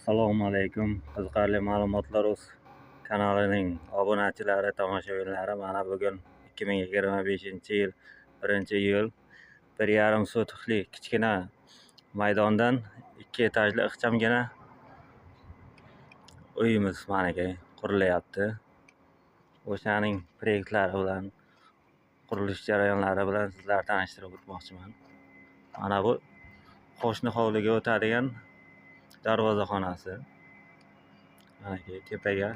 Assalomu alaykum. Qiziqarli ma'lumotlar uz kanalining obunachilari, tomoshabinlari. Mana bugun 2025-yil 1-iyul 1,5 sotixli kichkina maydondan 2 etajli ixchamgina uyimiz manaki qurilyapti. O'shaning proyektlari bilan, qurilish jarayonlari bilan sizlarni tanishtirib o'tmoqchiman. Mana bu qo'shni hovliga o'tadigan darvozaxonasi. Manaki tepaga,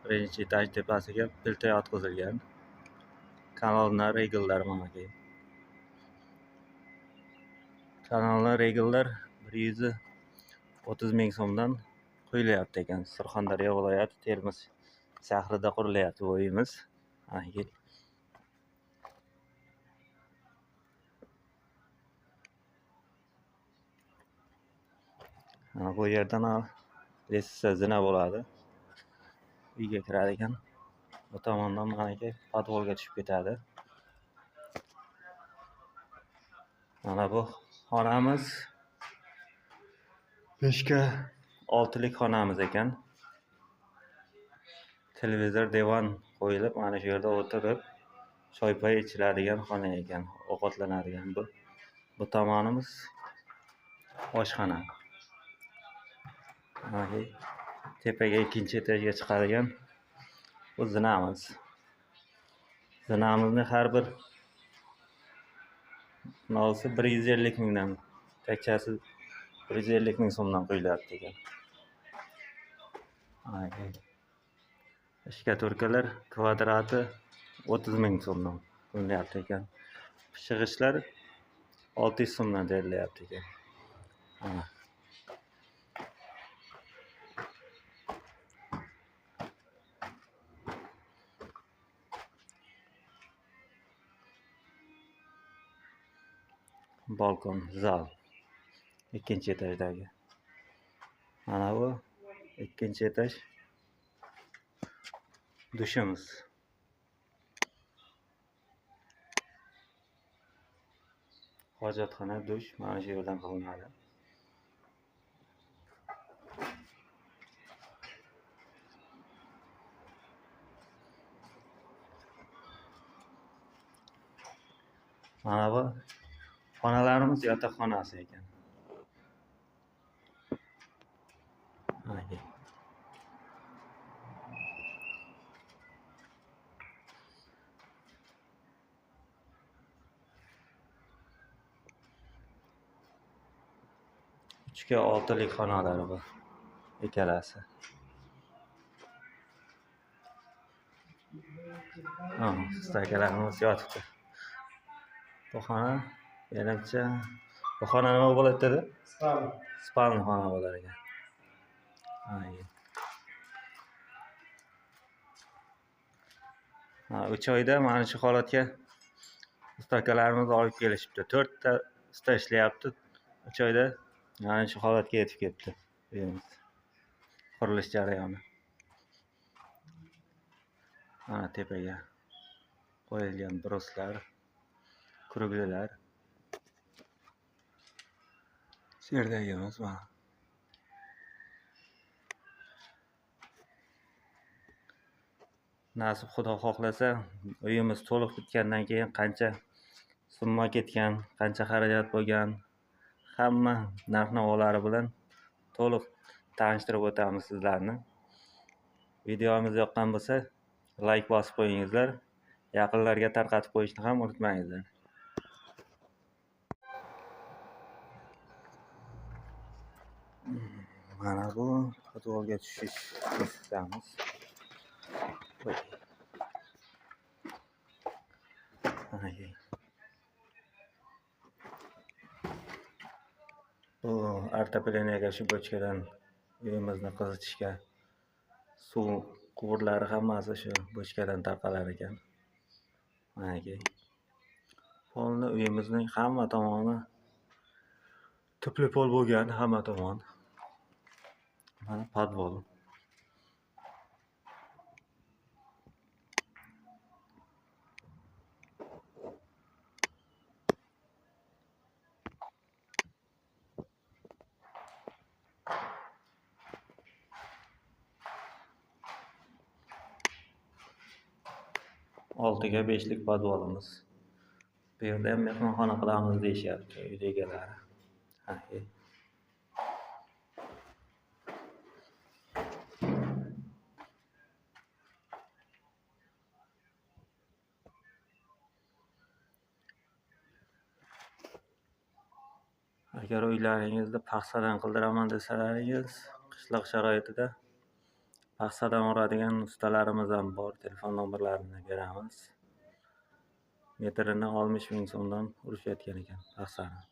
birinchi etaj tepasiga pilta yotqizilgan. Kanallar, regellar manaki. Kanallar, regellar 130 ming so'mdan quyilyapti ekan. Surxondaryo viloyati Termiz shahrida qurilyapti bu uyimiz. Manaki bu yerdan lesitsiya zina bo'ladi. Uyga kirar ekan. Bu tomondan manaki podvolga tushib ketadi. Mana bu xonamiz 5x6lik xonamiz ekan. Televizor, divan qo'yilib, mana shu yerda o'tirib choy-poy ichiladigan xona ekan, ovqatlanadigan. Bu tomonimiz oshxona. Mana tepaga ikkinchi etajga chiqadigan bu zinamiz. Zinamizni har bir nosi 150 mingdan, takchasi 150 ming so'mdan quyilyapti ekan. Ishkaturkalar kvadrati 30 ming so'mdan qilyapti ekan. Pishig'ichlar 600 so'mdan berilyapti ekan. Balkon, zal. Ikkinchi etajdagi. Mana bu ikkinchi etaj dushimiz. Hojatxona, dush mana shu yerdan qilinadi. Mana bu xonalarimiz yotoqxonasi ekan. Uchga 6lik xonalari bu ikkalasi. Stakalarimiz yotibdi. Bu xona menimcha bu xona nima bo'ladi dedi? Spalni xona bo'lar ekan. Uch oyda mana shu holatga ustakalarimiz olib kelishibdi. 4 ta usta ishlayapti. 3 oyda mana shu holatga yetib ketdi uyimiz. Qurilish jarayoni. Mana tepaga qo'yilgan bruslar, kruglilar. Shu yerdagimiz mana. Nasib Xudo xohlasa, uyimiz to'liq bitgandan keyin qancha summa ketgan, qancha xarajat bo'lgan, hamma narx-navolari bilan to'liq tanishtirib o'tamiz sizlarni. Videomiz yoqqan bo'lsa, like bosib qo'yingizlar. Yaqinlarga tarqatib qo'yishni ham unutmangizlar. Mana bu podvolga tushish listamiz. Bu artopeleniyaga shu bochkadan uyimizni qizitishga suv quvurlari hammasi shu bochkadan tarqalar ekan. Manaki polni uyimizning hamma tomoni tupli pol bo'lgan, hamma tomon. Mana podvol. 6ga 5lik podvolimiz. Bu yerda ham mehmonxona qilamiz deyishyapti uy egalari. Agar uylaringizni paxsadan qildiraman desalaringiz, qishloq sharoitida paxsadan uradigan ustalarimiz ham bor. Telefon nomerlarini beramiz. Metrini 60 ming so'mdan urishayotgan ekan paxsani.